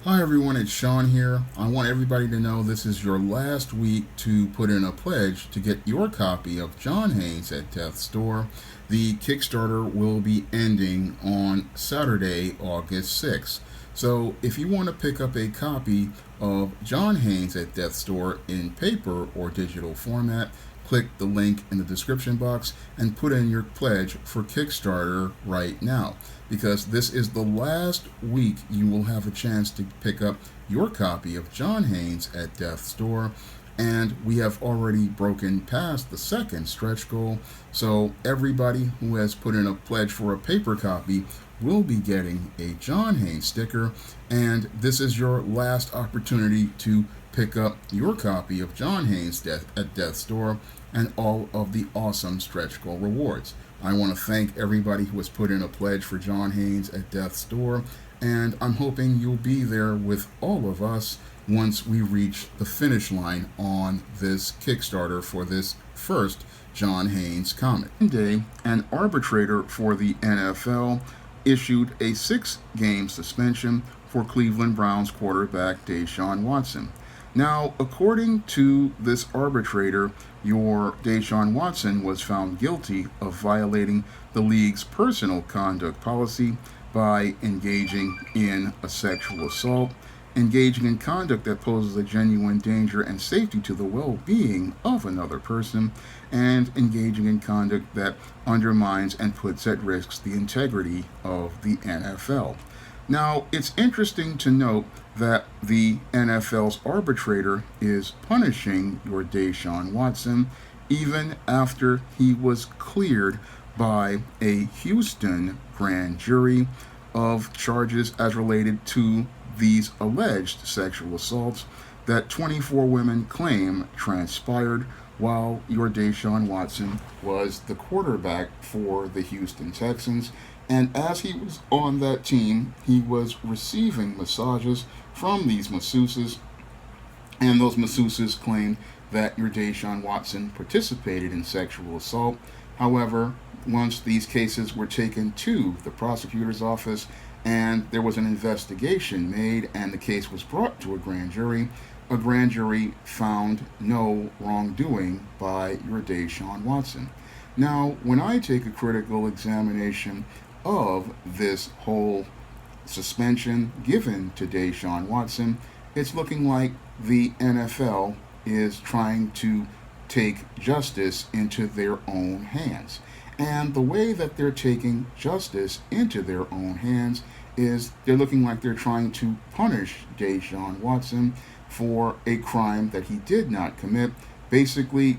Hi everyone, it's Sean here. I want everybody to know this is your last week to put in a pledge to get your copy of John Haynes at Death's Door. The Kickstarter will be ending on Saturday, August 6th. So if you want to pick up a copy of John Haynes at Death's Door in paper or digital format, click the link in the description box and put in your pledge for Kickstarter right now, because this is the last week you will have a chance to pick up your copy of John Haynes at Death's Door. And we have already broken past the second stretch goal, so everybody who has put in a pledge for a paper copy will be getting a John Haynes sticker, and this is your last opportunity to pick up your copy of John Haynes at Death's Door and all of the awesome stretch goal rewards. I want to thank everybody who has put in a pledge for John Haynes at Death's Door, and I'm hoping you'll be there with all of us once we reach the finish line on this Kickstarter for this first John Haynes comic. One day, an arbitrator for the NFL issued a 6-game suspension for Cleveland Browns quarterback Deshaun Watson. Now, according to this arbitrator, your Deshaun Watson was found guilty of violating the league's personal conduct policy by engaging in a sexual assault, engaging in conduct that poses a genuine danger and safety to the well-being of another person, and engaging in conduct that undermines and puts at risk the integrity of the NFL. Now, it's interesting to note that the NFL's arbitrator is punishing your Deshaun Watson even after he was cleared by a Houston grand jury of charges as related to these alleged sexual assaults that 24 women claim transpired while your Deshaun Watson was the quarterback for the Houston Texans. And as he was on that team, he was receiving massages from these masseuses, and those masseuses claimed that your Deshaun Watson participated in sexual assault. However, once these cases were taken to the prosecutor's office and there was an investigation made and the case was brought to a grand jury found no wrongdoing by your Deshaun Watson. Now, when I take a critical examination of this whole suspension given to Deshaun Watson, it's looking like the NFL is trying to take justice into their own hands. And the way that they're taking justice into their own hands is they're looking like they're trying to punish Deshaun Watson for a crime that he did not commit, basically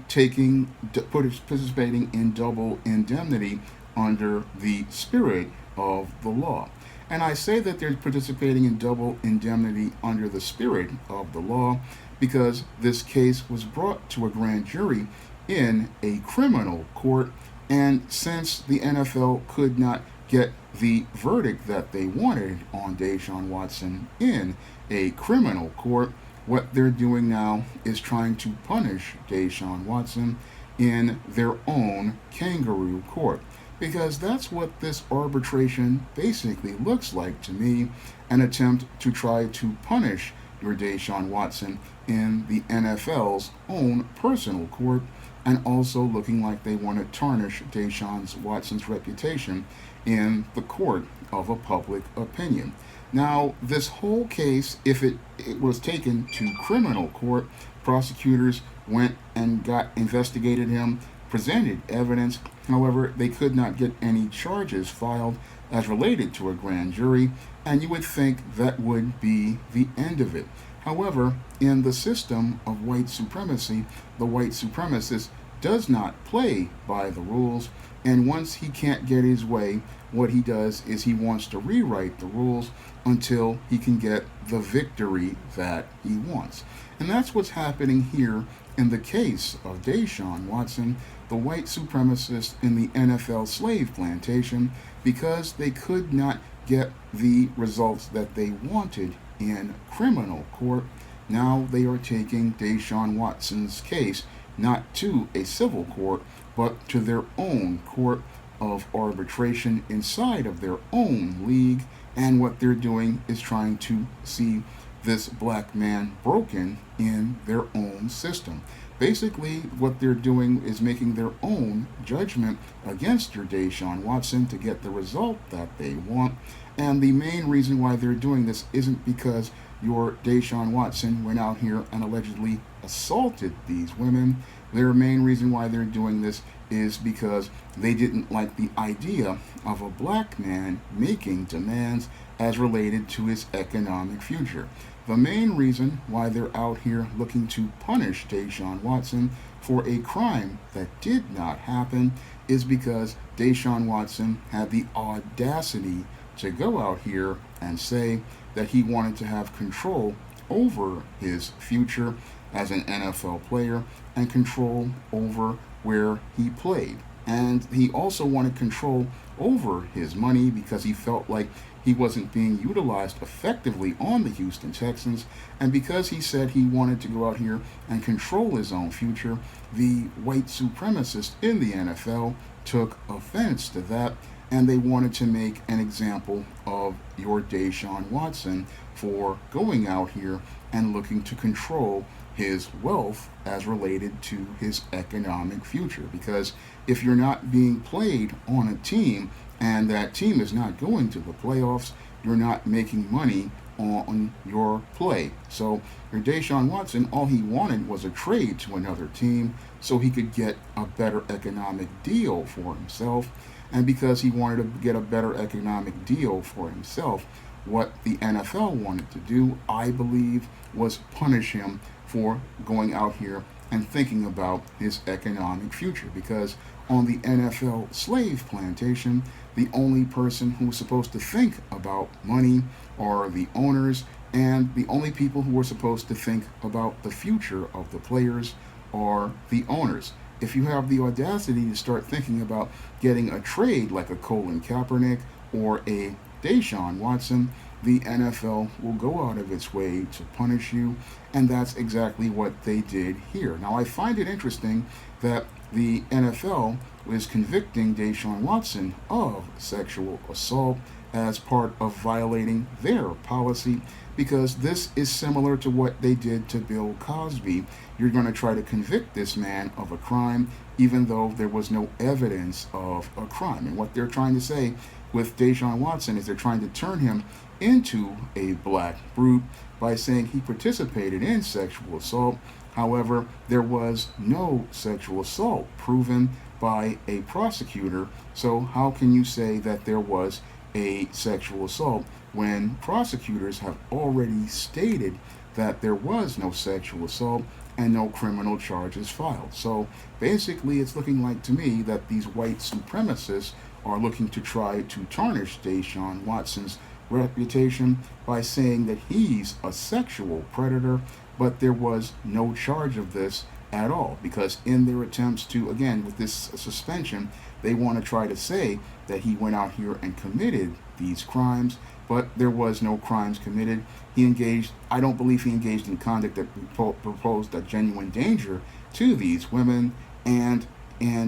participating in double indemnity under the spirit of the law. And I say that they're participating in double indemnity under the spirit of the law because this case was brought to a grand jury in a criminal court, and since the NFL could not get the verdict that they wanted on Deshaun Watson in a criminal court, what they're doing now is trying to punish Deshaun Watson in their own kangaroo court. Because that's what this arbitration basically looks like to me, an attempt to try to punish your Deshaun Watson in the NFL's own personal court, and also looking like they want to tarnish Deshaun Watson's reputation in the court of a public opinion. Now, this whole case, if it was taken to criminal court, prosecutors went and investigated him, presented evidence. However, they could not get any charges filed as related to a grand jury, and you would think that would be the end of it. However, in the system of white supremacy, the white supremacist does not play by the rules, and once he can't get his way, what he does is he wants to rewrite the rules until he can get the victory that he wants. And that's what's happening here in the case of Deshaun Watson, the white supremacists in the NFL slave plantation, because they could not get the results that they wanted in criminal court. Now they are taking Deshaun Watson's case not to a civil court, but to their own court of arbitration inside of their own league, And what they're doing is trying to see this black man broken in their own system. Basically, what they're doing is making their own judgment against your Deshaun Watson to get the result that they want. And the main reason why they're doing this isn't because your Deshaun Watson went out here and allegedly assaulted these women. Their main reason why they're doing this is because they didn't like the idea of a black man making demands as related to his economic future. The main reason why they're out here looking to punish Deshaun Watson for a crime that did not happen is because Deshaun Watson had the audacity to go out here and say that he wanted to have control over his future as an NFL player and control over where he played. And he also wanted control over his money because he felt like he wasn't being utilized effectively on the Houston Texans. And because he said he wanted to go out here and control his own future, the white supremacists in the NFL took offense to that, and they wanted to make an example of your Deshaun Watson for going out here and looking to control his wealth as related to his economic future. Because if you're not being played on a team and that team is not going to the playoffs, you're not making money on your play. So your Deshaun Watson, all he wanted was a trade to another team so he could get a better economic deal for himself. And because he wanted to get a better economic deal for himself, what the NFL wanted to do, I believe, was punish him for going out here and thinking about his economic future. Because on the NFL slave plantation, the only person who's supposed to think about money are the owners, and the only people who are supposed to think about the future of the players are the owners. If you have the audacity to start thinking about getting a trade like a Colin Kaepernick or a Deshaun Watson, the NFL will go out of its way to punish you, and that's exactly what they did here. Now, I find it interesting that the NFL is convicting Deshaun Watson of sexual assault as part of violating their policy, because this is similar to what they did to Bill Cosby. You're going to try to convict this man of a crime even though there was no evidence of a crime. And what they're trying to say with Deshaun Watson is they're trying to turn him into a black brute by saying he participated in sexual assault. However, there was no sexual assault proven by a prosecutor. So how can you say that there was a sexual assault when prosecutors have already stated that there was no sexual assault and no criminal charges filed? So basically, it's looking like to me that these white supremacists are looking to try to tarnish Deshaun Watson's reputation by saying that he's a sexual predator, but there was no charge of this at all, because in their attempts to, again, with this suspension, they want to try to say that he went out here and committed these crimes, but there was no crimes committed. I don't believe he engaged in conduct that proposed a genuine danger to these women, and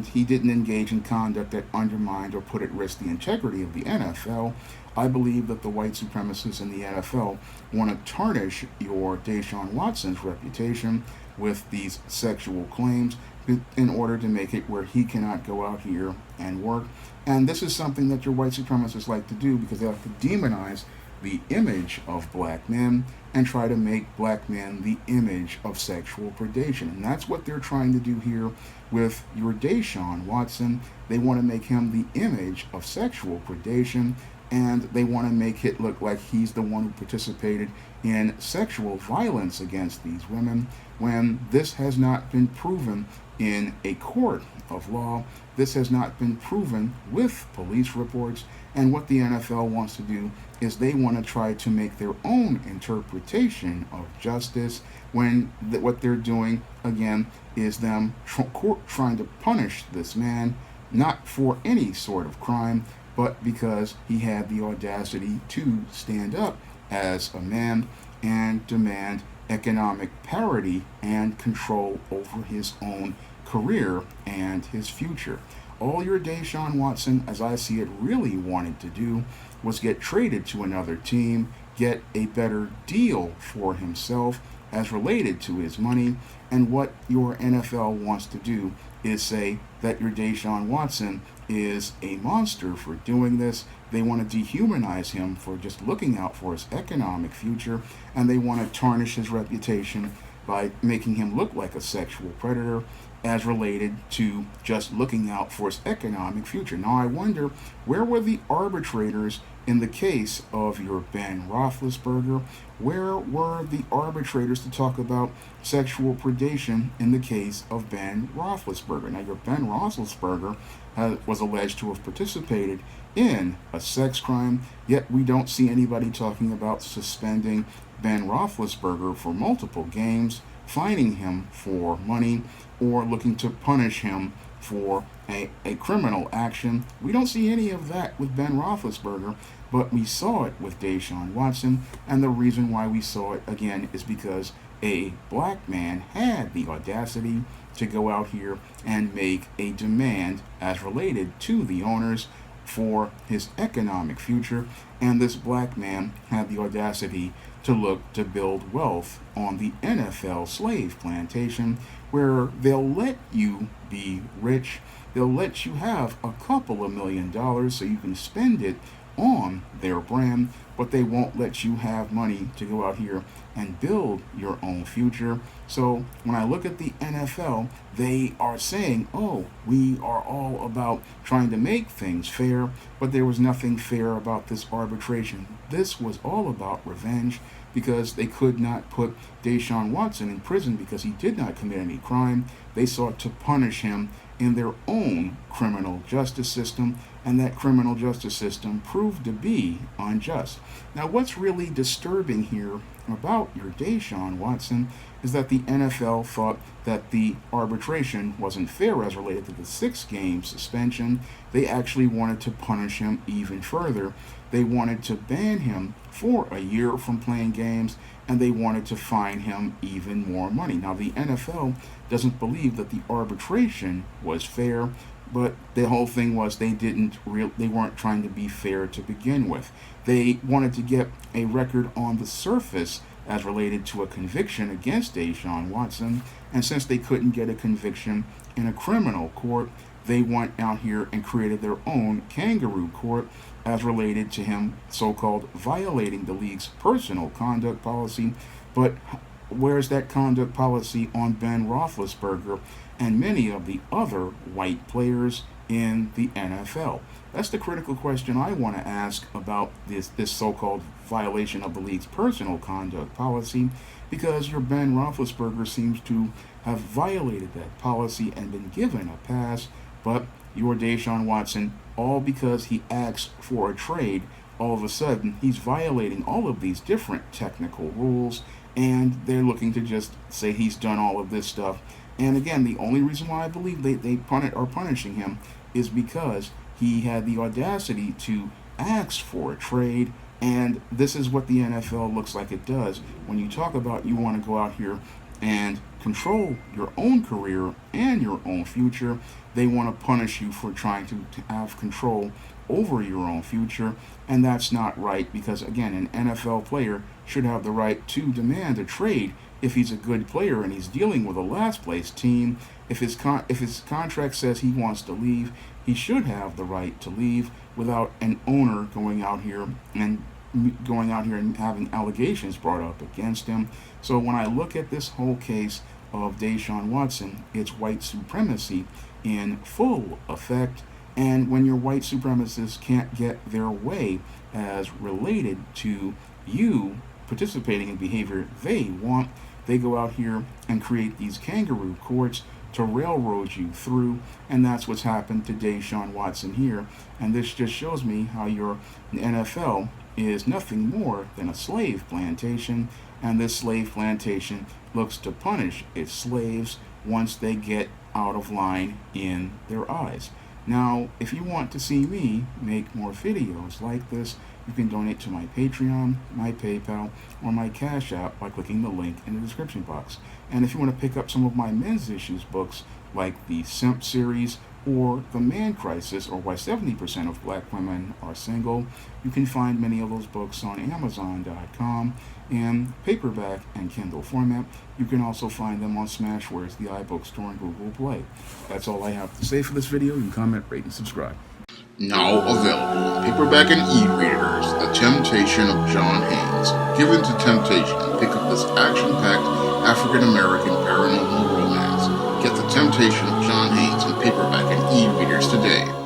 he didn't engage in conduct that undermined or put at risk the integrity of the NFL. I believe that the white supremacists in the NFL want to tarnish your Deshaun Watson's reputation with these sexual claims in order to make it where he cannot go out here and work. And this is something that your white supremacists like to do because they like to demonize the image of black men and try to make black men the image of sexual predation. And that's what they're trying to do here with your Deshaun Watson. They want to make him the image of sexual predation, and they want to make it look like he's the one who participated in sexual violence against these women, when this has not been proven in a court of law. This has not been proven with police reports. And what the NFL wants to do is they want to try to make their own interpretation of justice, when what they're doing, again, is them trying to punish this man, not for any sort of crime, but because he had the audacity to stand up as a man and demand economic parity and control over his own career and his future. All your Deshaun Watson, as I see it, really wanted to do was get traded to another team, get a better deal for himself as related to his money. And what your NFL wants to do is say that your Deshaun Watson is a monster for doing this. They want to dehumanize him for just looking out for his economic future, and they want to tarnish his reputation by making him look like a sexual predator as related to just looking out for his economic future. Now, I wonder, where were the arbitrators in the case of your Ben Roethlisberger? Where were the arbitrators to talk about sexual predation in the case of Ben Roethlisberger? Now, your Ben Roethlisberger was alleged to have participated in a sex crime, yet we don't see anybody talking about suspending Ben Roethlisberger for multiple games, fining him for money, or looking to punish him for a criminal action. We don't see any of that with Ben Roethlisberger, but we saw it with Deshaun Watson, and the reason why we saw it again is because a black man had the audacity to go out here and make a demand as related to the owners for his economic future, and this black man had the audacity to look to build wealth on the NFL slave plantation, where they'll let you be rich, they'll let you have a couple of $1 million so you can spend it on their brand, but they won't let you have money to go out here and build your own future. So when I look at the NFL, they are saying, oh, we are all about trying to make things fair, but there was nothing fair about this arbitration. This was all about revenge, because they could not put Deshaun Watson in prison because he did not commit any crime. They sought to punish him in their own criminal justice system, and that criminal justice system proved to be unjust. Now, what's really disturbing here about your Deshaun Watson is that the NFL thought that the arbitration wasn't fair as related to the 6-game suspension. They actually wanted to punish him even further. They wanted to ban him for a year from playing games, and they wanted to fine him even more money. Now, the NFL doesn't believe that the arbitration was fair, but the whole thing was they weren't trying to be fair to begin with. They wanted to get a record on the surface as related to a conviction against Deshaun Watson, and since they couldn't get a conviction in a criminal court, they went out here and created their own kangaroo court as related to him so-called violating the league's personal conduct policy. But where's that conduct policy on Ben Roethlisberger and many of the other white players in the NFL? That's the critical question I want to ask about this so-called violation of the league's personal conduct policy, because your Ben Roethlisberger seems to have violated that policy and been given a pass, but your Deshaun Watson, all because he asks for a trade, all of a sudden he's violating all of these different technical rules, and they're looking to just say he's done all of this stuff. And again, the only reason why I believe they are punishing him is because he had the audacity to ask for a trade, and this is what the NFL looks like it does. When you talk about you want to go out here and control your own career and your own future, they want to punish you for trying to have control over your own future, and that's not right, because again, an NFL player should have the right to demand a trade if he's a good player and he's dealing with a last place team. If his contract says he wants to leave, he should have the right to leave without an owner going out here and having allegations brought up against him. So when I look at this whole case of Deshaun Watson, it's white supremacy in full effect. And when your white supremacists can't get their way as related to you participating in behavior they want, they go out here and create these kangaroo courts to railroad you through, and that's what's happened to Deshaun Watson here. And this just shows me how your NFL is nothing more than a slave plantation, and this slave plantation looks to punish its slaves once they get out of line in their eyes. Now, if you want to see me make more videos like this, you can donate to my Patreon, my PayPal, or my Cash App by clicking the link in the description box. And if you want to pick up some of my men's issues books, like the Simp series or The Man Crisis, or Why 70% of Black Women Are Single. You can find many of those books on Amazon.com in paperback and Kindle format. You can also find them on Smashwords, the iBook Store, and Google Play. That's all I have to say for this video. You can comment, rate, and subscribe. Now available in paperback and e-readers, The Temptation of John Haynes. Give in to temptation and pick up this action-packed African-American paranormal romance. Get The Temptation of John Haynes in paperback and e-readers today.